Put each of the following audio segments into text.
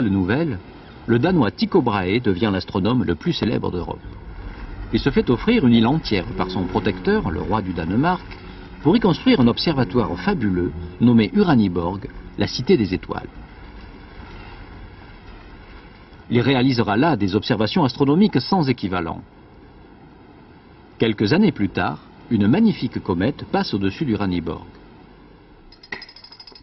nouvelle, le Danois Tycho Brahe devient l'astronome le plus célèbre d'Europe. Il se fait offrir une île entière par son protecteur, le roi du Danemark, pour y construire un observatoire fabuleux nommé Uraniborg, la cité des étoiles. Il réalisera là des observations astronomiques sans équivalent. Quelques années plus tard, une magnifique comète passe au-dessus d'Uraniborg.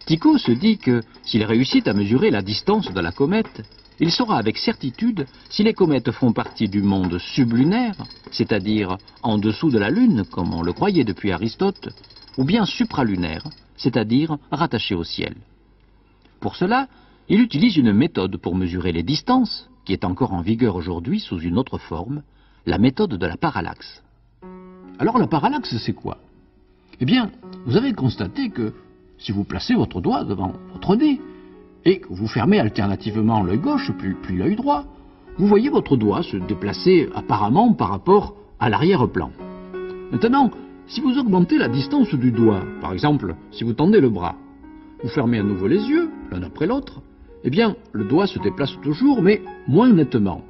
Tycho se dit que s'il réussit à mesurer la distance de la comète, il saura avec certitude si les comètes font partie du monde sublunaire, c'est-à-dire en dessous de la Lune, comme on le croyait depuis Aristote, ou bien supralunaire, c'est-à-dire rattaché au ciel. Pour cela, il utilise une méthode pour mesurer les distances, qui est encore en vigueur aujourd'hui sous une autre forme, la méthode de la parallaxe. Alors la parallaxe, c'est quoi? Eh bien, vous avez constaté que si vous placez votre doigt devant votre nez et que vous fermez alternativement l'œil gauche puis l'œil droit, vous voyez votre doigt se déplacer apparemment par rapport à l'arrière-plan. Maintenant, si vous augmentez la distance du doigt, par exemple, si vous tendez le bras, vous fermez à nouveau les yeux, l'un après l'autre, eh bien, le doigt se déplace toujours, mais moins nettement.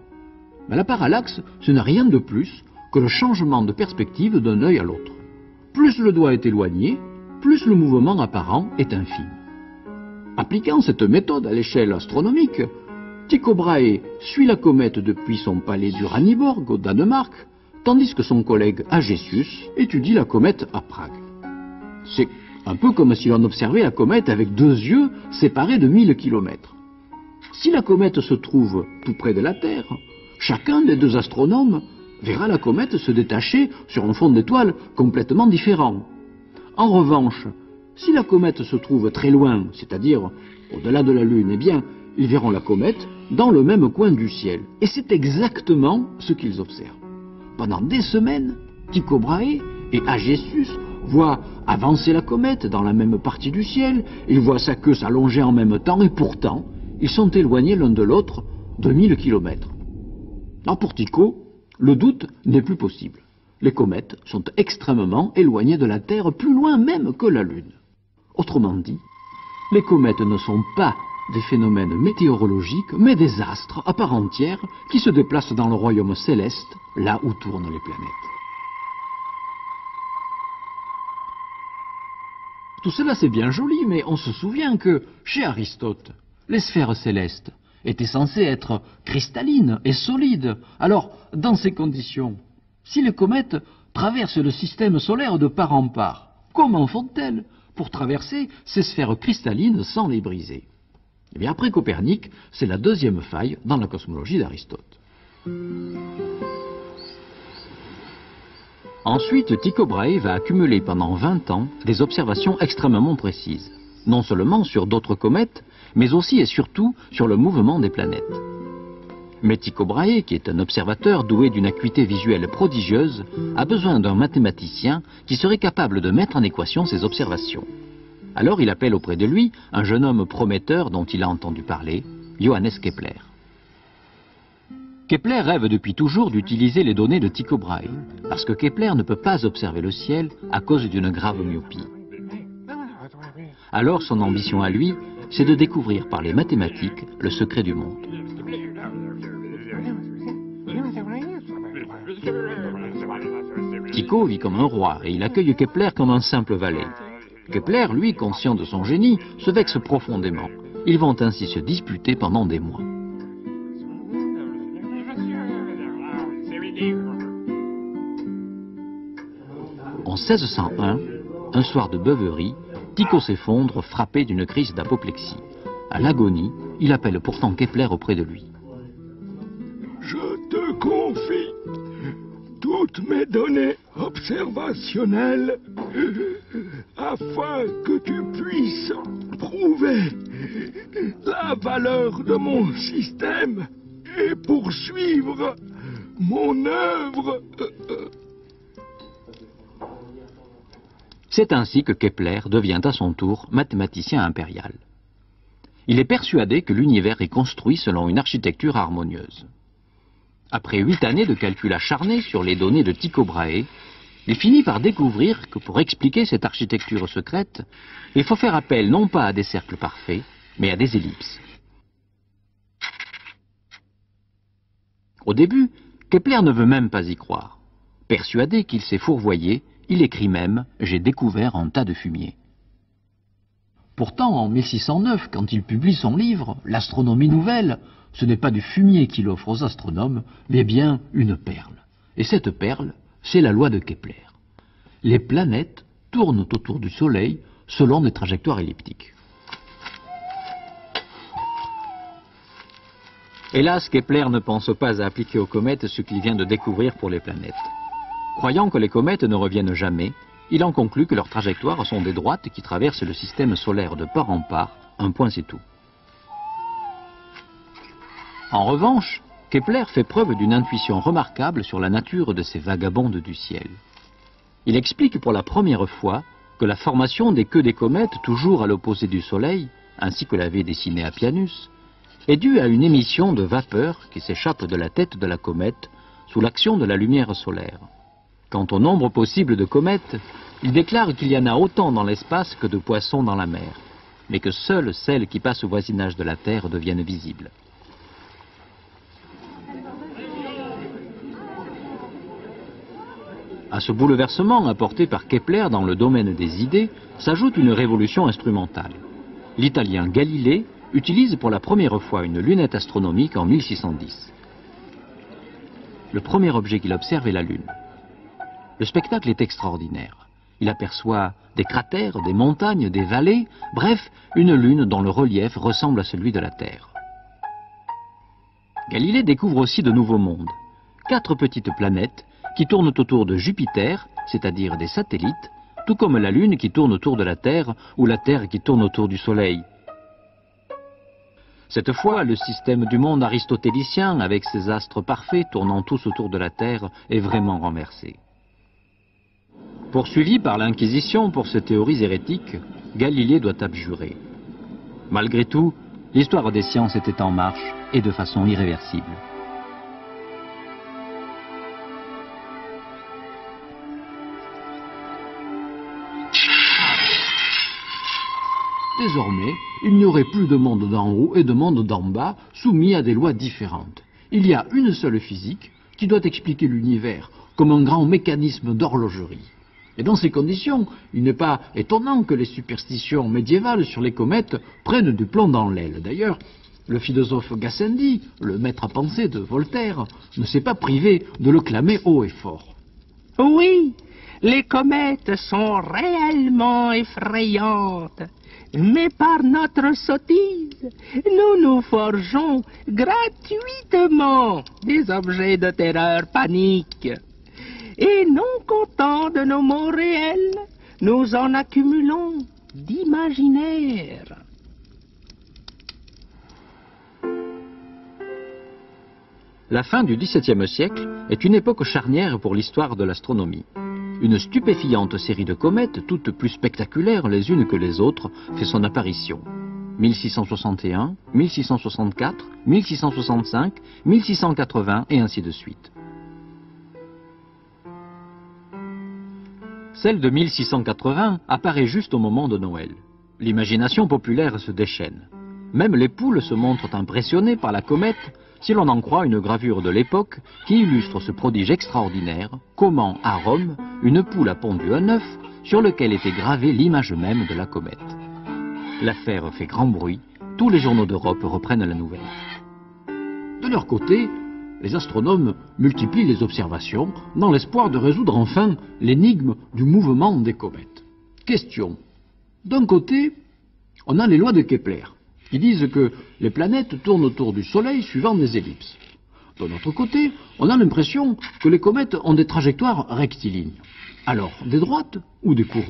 Mais la parallaxe, ce n'est rien de plus que le changement de perspective d'un œil à l'autre. Plus le doigt est éloigné, plus le mouvement apparent est infime. Appliquant cette méthode à l'échelle astronomique, Tycho Brahe suit la comète depuis son palais d'Uraniborg au Danemark, tandis que son collègue Agesius étudie la comète à Prague. C'est un peu comme si l'on observait la comète avec deux yeux séparés de 1000 kilomètres. Si la comète se trouve tout près de la Terre, chacun des deux astronomes verra la comète se détacher sur un fond d'étoiles complètement différent. En revanche, si la comète se trouve très loin, c'est-à-dire au-delà de la Lune, eh bien, ils verront la comète dans le même coin du ciel. Et c'est exactement ce qu'ils observent. Pendant des semaines, Tycho Brahe et Agesius voient avancer la comète dans la même partie du ciel, ils voient sa queue s'allonger en même temps, et pourtant, ils sont éloignés l'un de l'autre de 1000 kilomètres. Alors pour Tycho, le doute n'est plus possible. Les comètes sont extrêmement éloignées de la Terre, plus loin même que la Lune. Autrement dit, les comètes ne sont pas des phénomènes météorologiques, mais des astres à part entière qui se déplacent dans le royaume céleste, là où tournent les planètes. Tout cela c'est bien joli, mais on se souvient que, chez Aristote, les sphères célestes étaient censées être cristallines et solides. Alors, dans ces conditions, si les comètes traversent le système solaire de part en part, comment font-elles pour traverser ces sphères cristallines sans les briser? Eh bien, après Copernic, c'est la deuxième faille dans la cosmologie d'Aristote. Ensuite, Tycho Brahe va accumuler pendant 20 ans des observations extrêmement précises, non seulement sur d'autres comètes, mais aussi et surtout sur le mouvement des planètes. Mais Tycho Brahe, qui est un observateur doué d'une acuité visuelle prodigieuse, a besoin d'un mathématicien qui serait capable de mettre en équation ses observations. Alors il appelle auprès de lui un jeune homme prometteur dont il a entendu parler, Johannes Kepler. Kepler rêve depuis toujours d'utiliser les données de Tycho Brahe, parce que Kepler ne peut pas observer le ciel à cause d'une grave myopie. Alors son ambition à lui, c'est de découvrir par les mathématiques le secret du monde. Tycho vit comme un roi et il accueille Kepler comme un simple valet. Kepler, lui, conscient de son génie, se vexe profondément. Ils vont ainsi se disputer pendant des mois. En 1601, un soir de beuverie, Tycho s'effondre, frappé d'une crise d'apoplexie. À l'agonie, il appelle pourtant Kepler auprès de lui. Je te confie toutes mes données observationnelles afin que tu puisses prouver la valeur de mon système et poursuivre mon œuvre. C'est ainsi que Kepler devient à son tour mathématicien impérial. Il est persuadé que l'univers est construit selon une architecture harmonieuse. Après 8 années de calcul acharné sur les données de Tycho Brahe, il finit par découvrir que pour expliquer cette architecture secrète, il faut faire appel non pas à des cercles parfaits, mais à des ellipses. Au début, Kepler ne veut même pas y croire. Persuadé qu'il s'est fourvoyé, il écrit même « J'ai découvert un tas de fumier ». Pourtant, en 1609, quand il publie son livre, L'astronomie nouvelle, ce n'est pas du fumier qu'il offre aux astronomes, mais bien une perle. Et cette perle, c'est la loi de Kepler. Les planètes tournent autour du Soleil selon des trajectoires elliptiques. Hélas, Kepler ne pense pas à appliquer aux comètes ce qu'il vient de découvrir pour les planètes. Croyant que les comètes ne reviennent jamais, il en conclut que leurs trajectoires sont des droites qui traversent le système solaire de part en part, un point c'est tout. En revanche, Kepler fait preuve d'une intuition remarquable sur la nature de ces vagabondes du ciel. Il explique pour la première fois que la formation des queues des comètes, toujours à l'opposé du Soleil, ainsi que l'avait dessiné Appianus, est due à une émission de vapeur qui s'échappe de la tête de la comète sous l'action de la lumière solaire. Quant au nombre possible de comètes, il déclare qu'il y en a autant dans l'espace que de poissons dans la mer, mais que seules celles qui passent au voisinage de la Terre deviennent visibles. À ce bouleversement apporté par Kepler dans le domaine des idées s'ajoute une révolution instrumentale. L'Italien Galilée utilise pour la première fois une lunette astronomique en 1610. Le premier objet qu'il observe est la Lune. Le spectacle est extraordinaire. Il aperçoit des cratères, des montagnes, des vallées, bref, une Lune dont le relief ressemble à celui de la Terre. Galilée découvre aussi de nouveaux mondes. 4 petites planètes qui tournent autour de Jupiter, c'est-à-dire des satellites, tout comme la Lune qui tourne autour de la Terre ou la Terre qui tourne autour du Soleil. Cette fois, le système du monde aristotélicien, avec ses astres parfaits tournant tous autour de la Terre, est vraiment renversé. Poursuivi par l'Inquisition pour ses théories hérétiques, Galilée doit abjurer. Malgré tout, l'histoire des sciences était en marche et de façon irréversible. Désormais, il n'y aurait plus de monde d'en haut et de monde d'en bas, soumis à des lois différentes. Il y a une seule physique qui doit expliquer l'univers, comme un grand mécanisme d'horlogerie. Et dans ces conditions, il n'est pas étonnant que les superstitions médiévales sur les comètes prennent du plomb dans l'aile. D'ailleurs, le philosophe Gassendi, le maître à penser de Voltaire, ne s'est pas privé de le clamer haut et fort. Oui, les comètes sont réellement effrayantes. Mais par notre sottise, nous nous forgeons gratuitement des objets de terreur panique. Et non contents de nos mots réels, nous en accumulons d'imaginaires. La fin du XVIIe siècle est une époque charnière pour l'histoire de l'astronomie. Une stupéfiante série de comètes, toutes plus spectaculaires les unes que les autres, fait son apparition. 1661, 1664, 1665, 1680 et ainsi de suite. Celle de 1680 apparaît juste au moment de Noël. L'imagination populaire se déchaîne. Même les poules se montrent impressionnées par la comète, si l'on en croit une gravure de l'époque qui illustre ce prodige extraordinaire, comment, à Rome, une poule a pondu un œuf sur lequel était gravée l'image même de la comète. L'affaire fait grand bruit, tous les journaux d'Europe reprennent la nouvelle. De leur côté, les astronomes multiplient les observations dans l'espoir de résoudre enfin l'énigme du mouvement des comètes. Question. D'un côté, on a les lois de Kepler, qui disent que les planètes tournent autour du Soleil suivant des ellipses. De notre côté, on a l'impression que les comètes ont des trajectoires rectilignes. Alors, des droites ou des courbes?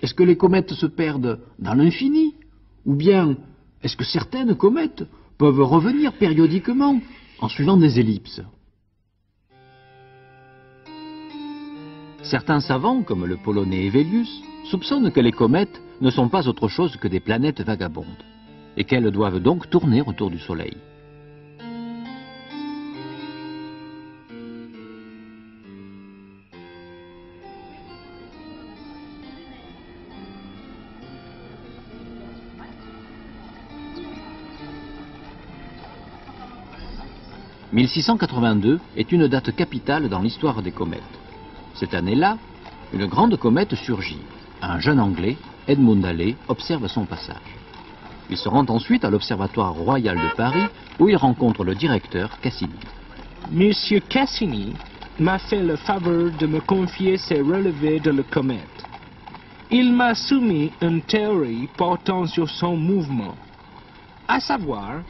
Est-ce que les comètes se perdent dans l'infini? Ou bien, est-ce que certaines comètes peuvent revenir périodiquement en suivant des ellipses? Certains savants, comme le Polonais Hevelius, soupçonnent que les comètes ne sont pas autre chose que des planètes vagabondes, et qu'elles doivent donc tourner autour du Soleil. 1682 est une date capitale dans l'histoire des comètes. Cette année-là, une grande comète surgit. Un jeune Anglais, Edmund Halley, observe son passage. Il se rend ensuite à l'Observatoire royal de Paris, où il rencontre le directeur Cassini. Monsieur Cassini m'a fait le faveur de me confier ses relevés de la comète. Il m'a soumis une théorie portant sur son mouvement, à savoir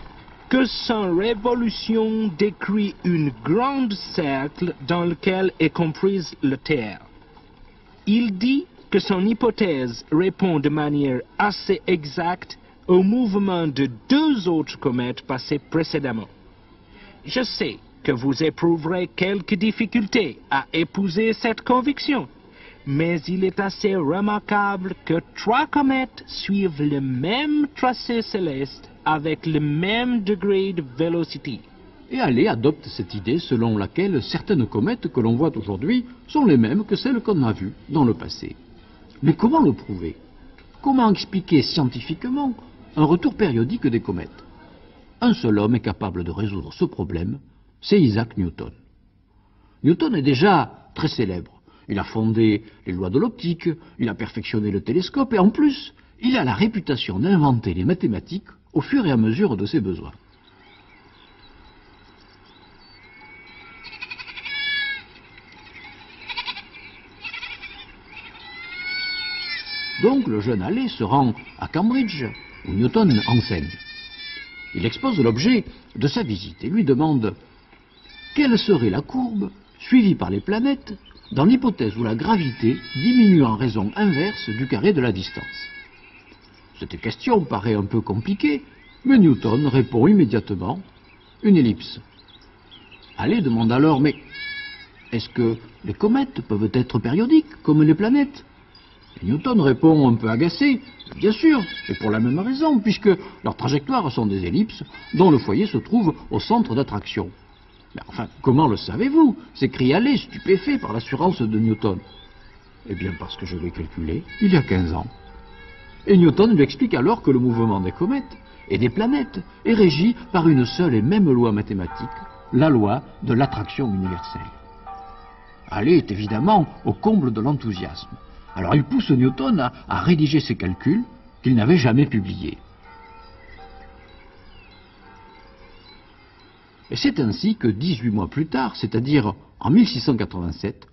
que sa révolution décrit un grand cercle dans lequel est comprise la Terre. Il dit que son hypothèse répond de manière assez exacte au mouvement de deux autres comètes passées précédemment. Je sais que vous éprouverez quelques difficultés à épouser cette conviction, mais il est assez remarquable que trois comètes suivent le même tracé céleste avec le même degré de vélocité. Et Halley adopte cette idée selon laquelle certaines comètes que l'on voit aujourd'hui sont les mêmes que celles qu'on a vues dans le passé. Mais comment le prouver? Comment expliquer scientifiquement un retour périodique des comètes? Un seul homme est capable de résoudre ce problème, c'est Isaac Newton. Newton est déjà très célèbre. Il a fondé les lois de l'optique, il a perfectionné le télescope et en plus, il a la réputation d'inventer les mathématiques au fur et à mesure de ses besoins. Donc le jeune Halley se rend à Cambridge, où Newton enseigne. Il expose l'objet de sa visite et lui demande quelle serait la courbe suivie par les planètes dans l'hypothèse où la gravité diminue en raison inverse du carré de la distance. Cette question paraît un peu compliquée, mais Newton répond immédiatement une ellipse. Halley demande alors mais est-ce que les comètes peuvent être périodiques comme les planètes? Et Newton répond un peu agacé, bien sûr, et pour la même raison, puisque leurs trajectoires sont des ellipses dont le foyer se trouve au centre d'attraction. Mais enfin, comment le savez-vous? S'écrie Halley, stupéfait par l'assurance de Newton. Eh bien, parce que je l'ai calculé il y a 15 ans. Et Newton lui explique alors que le mouvement des comètes et des planètes est régi par une seule et même loi mathématique, la loi de l'attraction universelle. Halley est évidemment au comble de l'enthousiasme. Alors il pousse Newton à rédiger ses calculs qu'il n'avait jamais publiés. Et c'est ainsi que 18 mois plus tard, c'est-à-dire en 1687,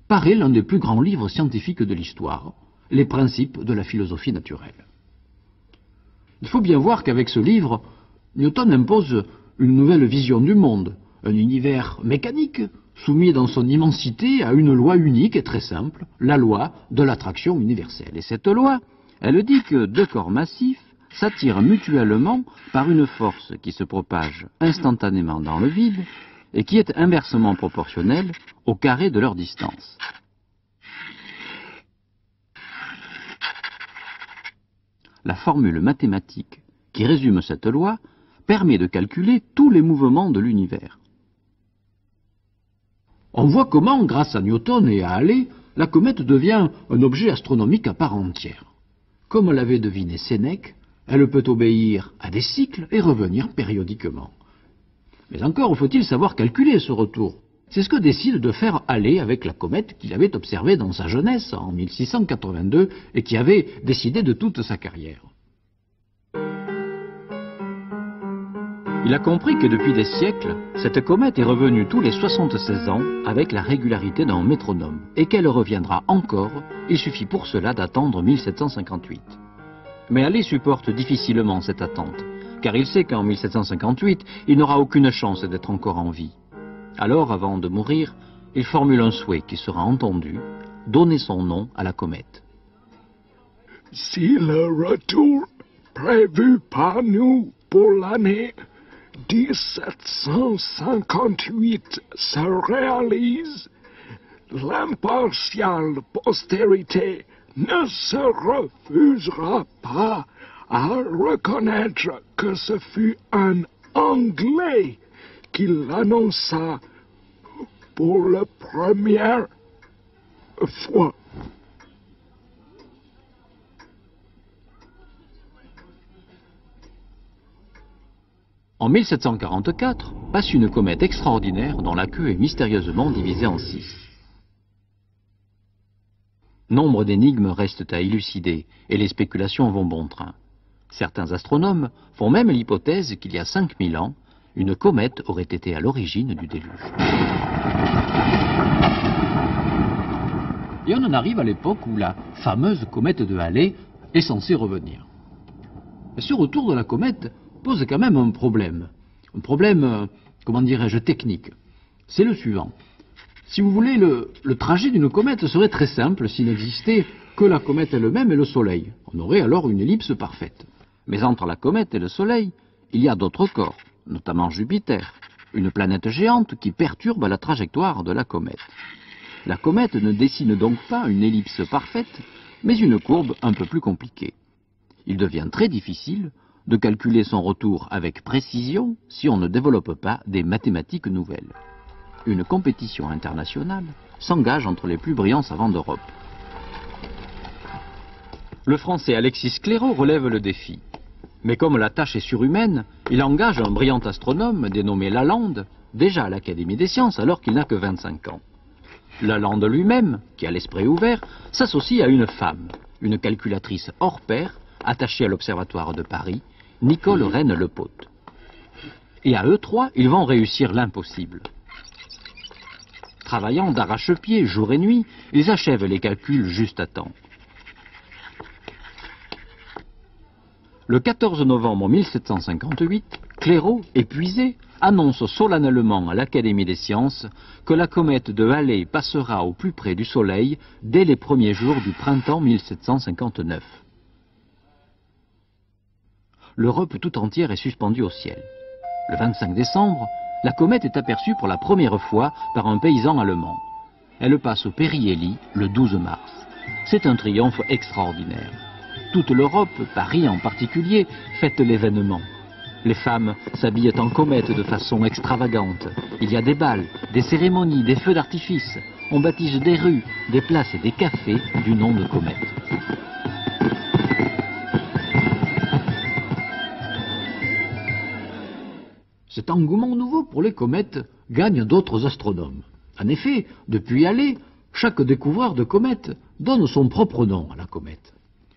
paraît l'un des plus grands livres scientifiques de l'histoire, Les principes de la philosophie naturelle. Il faut bien voir qu'avec ce livre, Newton impose une nouvelle vision du monde, un univers mécanique, soumis dans son immensité à une loi unique et très simple, la loi de l'attraction universelle. Et cette loi, elle dit que deux corps massifs s'attirent mutuellement par une force qui se propage instantanément dans le vide et qui est inversement proportionnelle au carré de leur distance. La formule mathématique qui résume cette loi permet de calculer tous les mouvements de l'univers. On voit comment, grâce à Newton et à Halley, la comète devient un objet astronomique à part entière. Comme l'avait deviné Sénèque, elle peut obéir à des cycles et revenir périodiquement. Mais encore faut-il savoir calculer ce retour. C'est ce que décide de faire Halley avec la comète qu'il avait observée dans sa jeunesse en 1682 et qui avait décidé de toute sa carrière. Il a compris que depuis des siècles, cette comète est revenue tous les 76 ans avec la régularité d'un métronome et qu'elle reviendra encore, il suffit pour cela d'attendre 1758. Mais Halley supporte difficilement cette attente, car il sait qu'en 1758, il n'aura aucune chance d'être encore en vie. Alors, avant de mourir, il formule un souhait qui sera entendu, donner son nom à la comète. Si le retour prévu par nous pour l'année 1758 se réalise, l'impartiale postérité ne se refusera pas à reconnaître que ce fut un Anglais qui l'annonça pour la première fois. En 1744, passe une comète extraordinaire dont la queue est mystérieusement divisée en 6. Nombre d'énigmes restent à élucider et les spéculations vont bon train. Certains astronomes font même l'hypothèse qu'il y a 5000 ans, une comète aurait été à l'origine du déluge. Et on en arrive à l'époque où la fameuse comète de Halley est censée revenir. Et ce retour de la comète pose quand même un problème. Un problème, comment dirais-je, technique. C'est le suivant. Si vous voulez, le trajet d'une comète serait très simple s'il n'existait que la comète elle-même et le Soleil. On aurait alors une ellipse parfaite. Mais entre la comète et le Soleil, il y a d'autres corps, notamment Jupiter, une planète géante qui perturbe la trajectoire de la comète. La comète ne dessine donc pas une ellipse parfaite, mais une courbe un peu plus compliquée. Il devient très difficile de calculer son retour avec précision si on ne développe pas des mathématiques nouvelles. Une compétition internationale s'engage entre les plus brillants savants d'Europe. Le Français Alexis Clairaut relève le défi. Mais comme la tâche est surhumaine, il engage un brillant astronome dénommé Lalande, déjà à l'Académie des sciences alors qu'il n'a que 25 ans. Lalande lui-même, qui a l'esprit ouvert, s'associe à une femme, une calculatrice hors pair, attachée à l'Observatoire de Paris, Nicole Reine-Lepaute. Et à eux trois, ils vont réussir l'impossible. Travaillant d'arrache-pied jour et nuit, ils achèvent les calculs juste à temps. Le 14 novembre 1758, Clairaut, épuisé, annonce solennellement à l'Académie des sciences que la comète de Halley passera au plus près du Soleil dès les premiers jours du printemps 1759. L'Europe tout entière est suspendue au ciel. Le 25 décembre, la comète est aperçue pour la première fois par un paysan allemand. Elle passe au Périhélie le 12 mars. C'est un triomphe extraordinaire. Toute l'Europe, Paris en particulier, fête l'événement. Les femmes s'habillent en comète de façon extravagante. Il y a des bals, des cérémonies, des feux d'artifice. On baptise des rues, des places et des cafés du nom de comète. Cet engouement nouveau pour les comètes gagne d'autres astronomes. En effet, depuis Halley, chaque découvreur de comète donne son propre nom à la comète.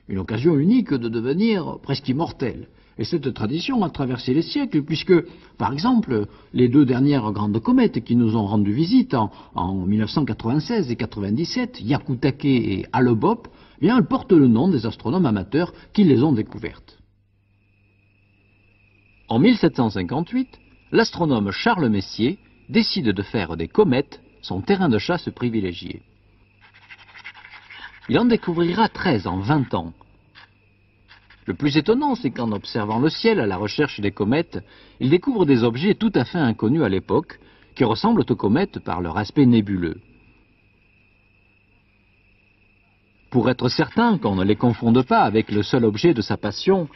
Une occasion unique de devenir presque immortel. Et cette tradition a traversé les siècles puisque, par exemple, les deux dernières grandes comètes qui nous ont rendu visite en 1996 et 1997, Hyakutake et Hale-Bopp, eh bien, elles portent le nom des astronomes amateurs qui les ont découvertes. En 1758, l'astronome Charles Messier décide de faire des comètes son terrain de chasse privilégié. Il en découvrira 13 en 20 ans. Le plus étonnant, c'est qu'en observant le ciel à la recherche des comètes, il découvre des objets tout à fait inconnus à l'époque, qui ressemblent aux comètes par leur aspect nébuleux. Pour être certain qu'on ne les confonde pas avec le seul objet de sa passion,